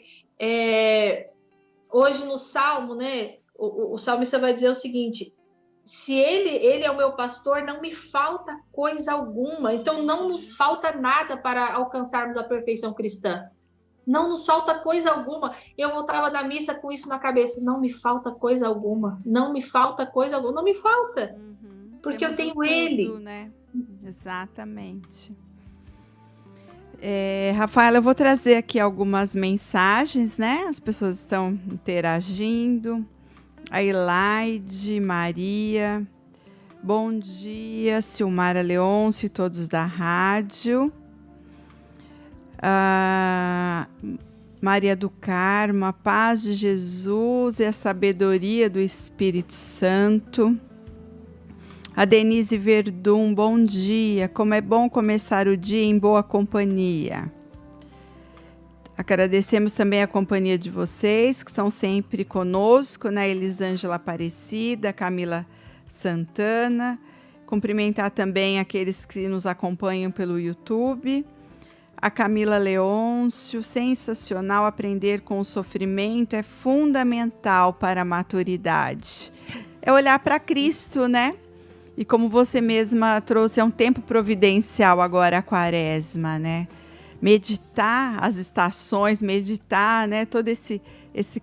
[SPEAKER 3] Hoje no Salmo, né? O salmista vai dizer o seguinte: se ele é o meu pastor, não me falta coisa alguma. Então, não nos falta nada para alcançarmos a perfeição cristã. Não nos falta coisa alguma. Eu voltava da missa com isso na cabeça. Não me falta coisa alguma. Não me falta coisa alguma. Não me falta. Porque eu tenho ele.
[SPEAKER 1] Né? Exatamente. Rafaela, eu vou trazer aqui algumas mensagens, né? As pessoas estão interagindo. A Elaide, Maria. Bom dia, Silmara Leôncio e todos da rádio. Maria do Carmo, a paz de Jesus e a sabedoria do Espírito Santo. A Denise Verdun, bom dia. Como é bom começar o dia em boa companhia. Agradecemos também a companhia de vocês, que são sempre conosco, né? Elisângela Aparecida, Camila Santana. Cumprimentar também aqueles que nos acompanham pelo YouTube. A Camila Leôncio, sensacional, aprender com o sofrimento é fundamental para a maturidade. É olhar para Cristo, né? E como você mesma trouxe, é um tempo providencial agora a quaresma, né? Meditar as estações, meditar, né, todo esse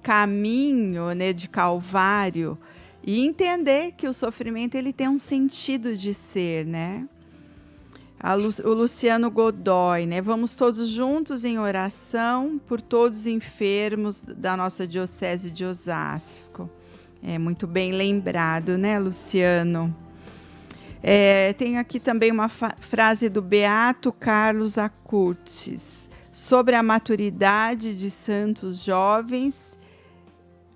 [SPEAKER 1] caminho, né, de Calvário e entender que o sofrimento ele tem um sentido de ser, né? O Luciano Godoy, né? Vamos todos juntos em oração por todos os enfermos da nossa diocese de Osasco. É muito bem lembrado, né, Luciano? Tem aqui também uma frase do Beato Carlos Acurtes sobre a maturidade de santos jovens.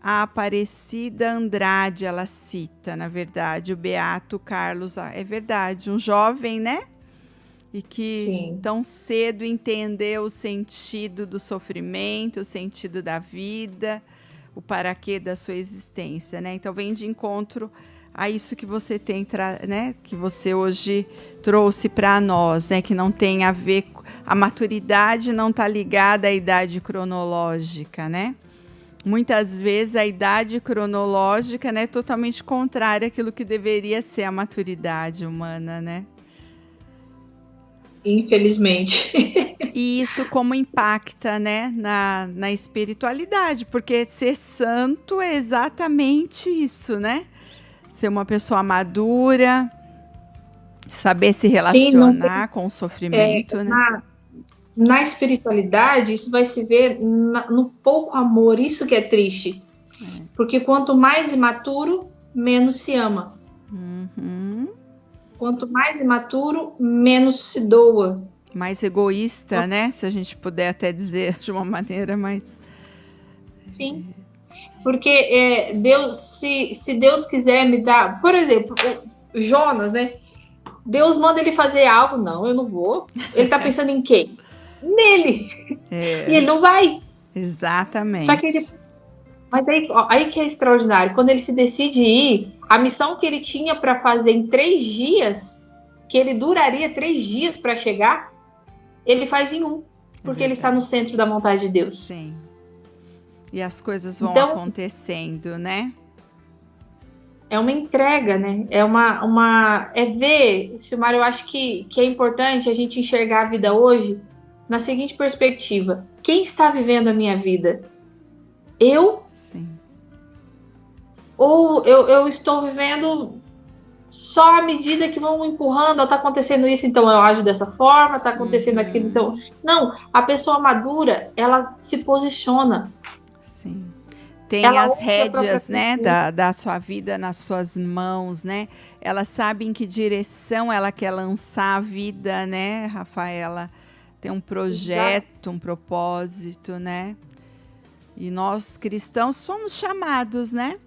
[SPEAKER 1] A Aparecida Andrade, ela cita, na verdade, o Beato Carlos, é verdade, um jovem, né? E que
[SPEAKER 3] Sim.
[SPEAKER 1] tão cedo entendeu o sentido do sofrimento, o sentido da vida, o paraquê da sua existência, né? Então vem de encontro a isso que você tem, né? Que você hoje trouxe para nós, né? Que não tem a ver, a maturidade não está ligada à idade cronológica, né? Muitas vezes a idade cronológica, né, é totalmente contrária àquilo que deveria ser a maturidade humana, né?
[SPEAKER 3] Infelizmente.
[SPEAKER 1] E isso como impacta, né, na espiritualidade, porque ser santo é exatamente isso, né? Ser uma pessoa madura, saber se relacionar com o sofrimento, né?
[SPEAKER 3] Na espiritualidade, isso vai se ver no pouco amor, isso que é triste. Porque quanto mais imaturo, menos se ama.
[SPEAKER 1] Uhum.
[SPEAKER 3] Quanto mais imaturo, menos se doa.
[SPEAKER 1] Mais egoísta, né? Se a gente puder até dizer de uma maneira mais...
[SPEAKER 3] Sim. Porque Deus, se Deus quiser me dar... Por exemplo, o Jonas, né? Deus manda ele fazer algo. Não, eu não vou. Ele tá pensando em quem? Nele. E ele não vai.
[SPEAKER 1] Exatamente.
[SPEAKER 3] Só que ele... Mas aí que é extraordinário. Quando ele se decide ir, a missão que ele tinha para fazer em 3 dias, que ele duraria 3 dias para chegar, ele faz em 1. Porque ele está no centro da vontade de Deus.
[SPEAKER 1] Sim. E as coisas vão acontecendo, né?
[SPEAKER 3] É uma entrega, né? É ver, Silmar, eu acho que é importante a gente enxergar a vida hoje na seguinte perspectiva. Quem está vivendo a minha vida? Eu?
[SPEAKER 1] Sim.
[SPEAKER 3] Ou eu estou vivendo só à medida que vão empurrando, está acontecendo isso, então eu ajo dessa forma, está acontecendo aquilo, então... Não, a pessoa madura, ela se posiciona.
[SPEAKER 1] Sim. Tem
[SPEAKER 3] Ela
[SPEAKER 1] as
[SPEAKER 3] ouve a própria
[SPEAKER 1] rédeas, né,
[SPEAKER 3] consciência.
[SPEAKER 1] da sua vida nas suas mãos, né? Ela sabe em que direção ela quer lançar a vida, né, Rafaela? Tem um
[SPEAKER 3] Exato.
[SPEAKER 1] projeto, um propósito, né? E nós cristãos somos chamados, né,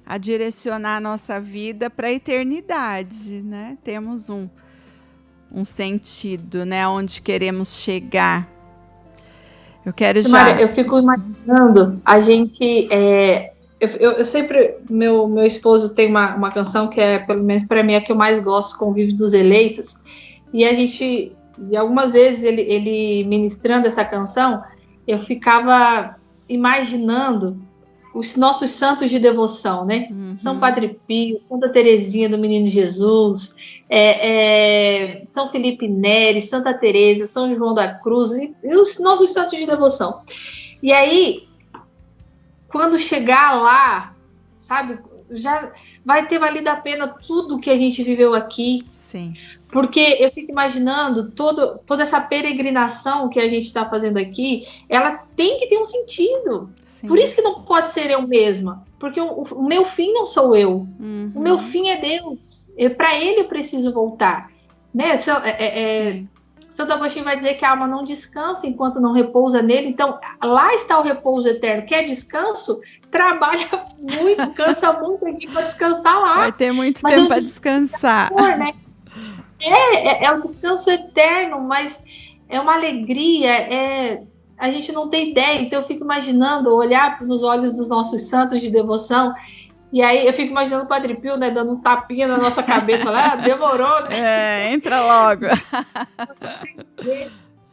[SPEAKER 1] a direcionar a nossa vida para a eternidade, né? Temos um sentido, né, onde queremos chegar. Eu quero
[SPEAKER 3] Simária,
[SPEAKER 1] já...
[SPEAKER 3] eu fico imaginando, a gente... eu sempre... Meu esposo tem uma canção que é, pelo menos para mim, a que eu mais gosto, Convívio dos Eleitos. E a gente... E algumas vezes ele ministrando essa canção, eu ficava imaginando os nossos santos de devoção, né? São Padre Pio, Santa Teresinha do Menino Jesus, São Felipe Neri, Santa Teresa, São João da Cruz, e os nossos santos de devoção. E aí, quando chegar lá, sabe, já vai ter valido a pena tudo que a gente viveu aqui.
[SPEAKER 1] Sim.
[SPEAKER 3] Porque eu fico imaginando toda essa peregrinação que a gente está fazendo aqui, ela tem que ter um sentido. Sim. Por isso que não pode ser eu mesma. Porque o meu fim não sou eu. O meu fim é Deus. Para Ele eu preciso voltar. Né? Santo Agostinho vai dizer que a alma não descansa enquanto não repousa nele. Então, lá está o repouso eterno. Quer descanso? Trabalha muito, cansa muito aqui para descansar lá.
[SPEAKER 1] Vai ter muito tempo para descansar.
[SPEAKER 3] Né? É o descanso eterno, mas é uma alegria, a gente não tem ideia. Então eu fico imaginando, olhar nos olhos dos nossos santos de devoção, e aí eu fico imaginando o Padre Pio, né, dando um tapinha na nossa cabeça, falando, demorou, né?
[SPEAKER 1] Entra logo.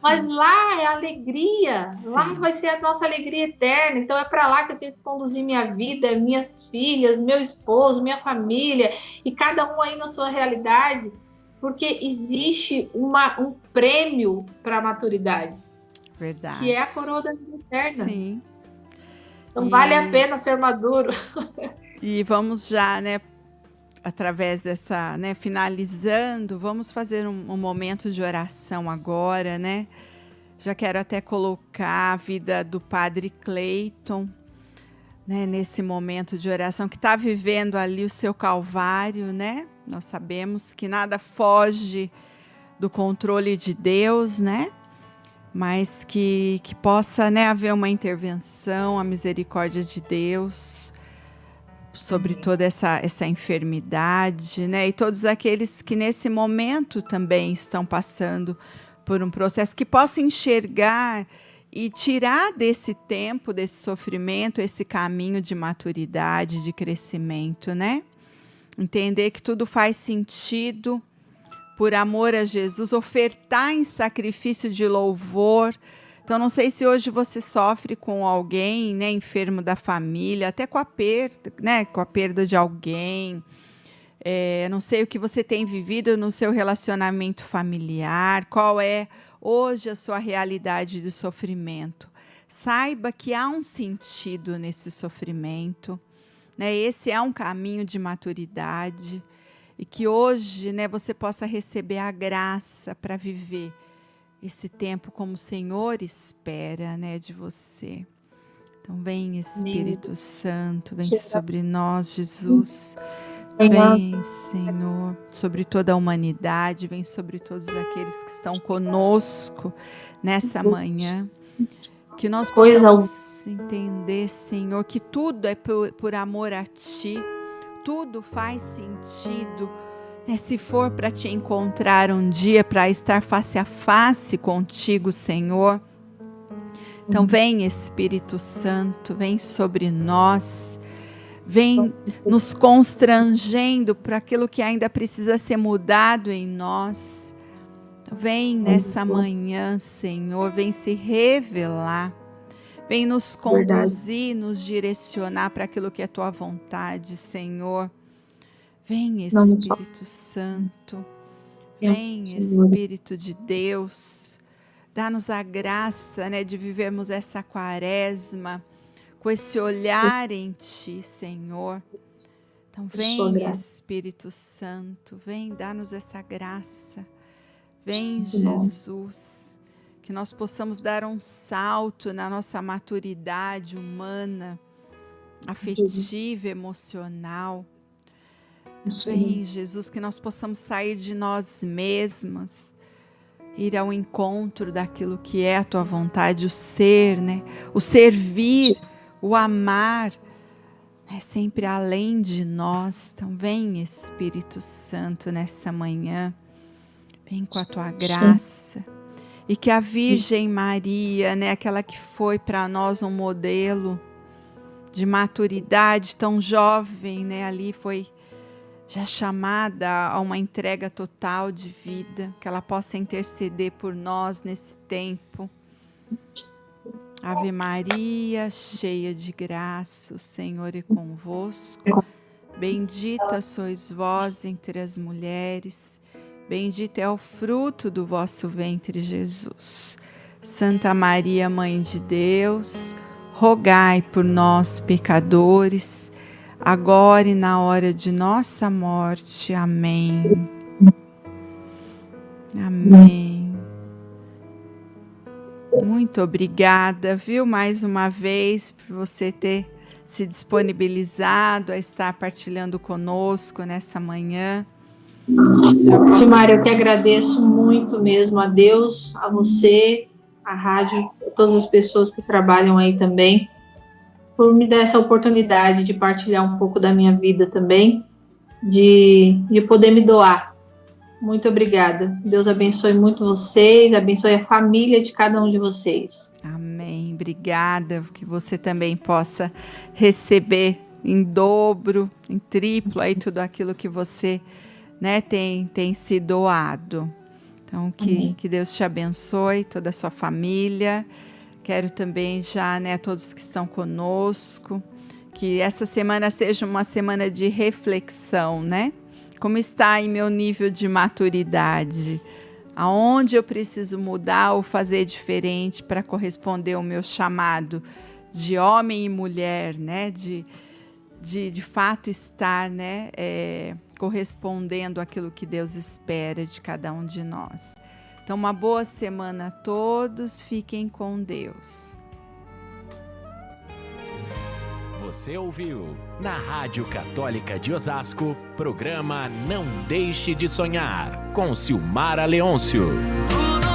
[SPEAKER 3] Mas lá é alegria, sim. Lá vai ser a nossa alegria eterna. Então é para lá que eu tenho que conduzir minha vida, minhas filhas, meu esposo, minha família, e cada um aí na sua realidade. Porque existe um prêmio para a maturidade.
[SPEAKER 1] Verdade.
[SPEAKER 3] Que é a coroa da vida eterna.
[SPEAKER 1] Sim.
[SPEAKER 3] Então vale a pena ser maduro.
[SPEAKER 1] E vamos já, né, através dessa, né, finalizando, vamos fazer um momento de oração agora, né? Já quero até colocar a vida do Padre Cleiton, né, nesse momento de oração, que está vivendo ali o seu calvário, né? Nós sabemos que nada foge do controle de Deus, né? Mas que possa, né, haver uma intervenção, a misericórdia de Deus sobre toda essa enfermidade, né? E todos aqueles que nesse momento também estão passando por um processo, que possam enxergar e tirar desse tempo, desse sofrimento, esse caminho de maturidade, de crescimento, né? Entender que tudo faz sentido por amor a Jesus, ofertar em sacrifício de louvor. Então, não sei se hoje você sofre com alguém, né, enfermo da família, até com a perda, né, com a perda de alguém. Não sei o que você tem vivido no seu relacionamento familiar, qual é hoje a sua realidade de sofrimento. Saiba que há um sentido nesse sofrimento. Né, esse é um caminho de maturidade e que hoje, né, você possa receber a graça para viver esse tempo como o Senhor espera, né, de você. Então vem Espírito Santo, vem sobre nós, Jesus. Vem, Senhor, sobre toda a humanidade, vem sobre todos aqueles que estão conosco nessa manhã. Que nós possamos entender, Senhor, que tudo é por amor a Ti, tudo faz sentido, né? Se for para Te encontrar um dia, para estar face a face contigo, Senhor. Então vem Espírito Santo, vem sobre nós, vem nos constrangendo para aquilo que ainda precisa ser mudado em nós. Vem nessa manhã, Senhor, vem se revelar. Vem nos conduzir, nos direcionar para aquilo que é Tua vontade, Senhor. Vem, Espírito Santo. Vem, Espírito de Deus. Dá-nos a graça, né, de vivermos essa quaresma com esse olhar em Ti, Senhor. Então
[SPEAKER 3] por sua
[SPEAKER 1] vem,
[SPEAKER 3] graça.
[SPEAKER 1] Espírito Santo, vem dar-nos essa graça. Vem,
[SPEAKER 3] Muito bom.
[SPEAKER 1] Jesus, que nós possamos dar um salto na nossa maturidade humana, afetiva, emocional. Vem, Jesus, que nós possamos sair de nós mesmas, ir ao encontro daquilo que é a tua vontade, o ser, né? O servir, o amar, é sempre além de nós. Então vem, Espírito Santo, nessa manhã, vem com a tua graça. E que a Virgem Maria, né, aquela que foi para nós um modelo de maturidade, tão jovem, né, ali foi já chamada a uma entrega total de vida, que ela possa interceder por nós nesse tempo. Ave Maria, cheia de graça, o Senhor é convosco. Bendita sois vós entre as mulheres, bendito é o fruto do vosso ventre, Jesus. Santa Maria, Mãe de Deus, rogai por nós, pecadores, agora e na hora de nossa morte. Amém. Amém. Muito obrigada, viu, mais uma vez, por você ter se disponibilizado a estar partilhando conosco nessa manhã.
[SPEAKER 3] Silmara, eu que agradeço muito mesmo a Deus, a você, a rádio, a todas as pessoas que trabalham aí também, por me dar essa oportunidade de partilhar um pouco da minha vida também, de poder me doar. Muito obrigada. Deus abençoe muito vocês, abençoe a família de cada um de vocês.
[SPEAKER 1] Amém. Obrigada, que você também possa receber em dobro, em triplo, aí tudo aquilo que você, né, tem se doado. Então, que Deus te abençoe, toda a sua família. Quero também já, né, todos que estão conosco, que essa semana seja uma semana de reflexão, né? Como está em meu nível de maturidade? Aonde eu preciso mudar ou fazer diferente para corresponder ao meu chamado de homem e mulher, né? De fato estar, né, correspondendo àquilo que Deus espera de cada um de nós. Então, uma boa semana a todos, fiquem com Deus.
[SPEAKER 4] Você ouviu, na Rádio Católica de Osasco, programa Não Deixe de Sonhar, com Silmara Leôncio.
[SPEAKER 2] Tudo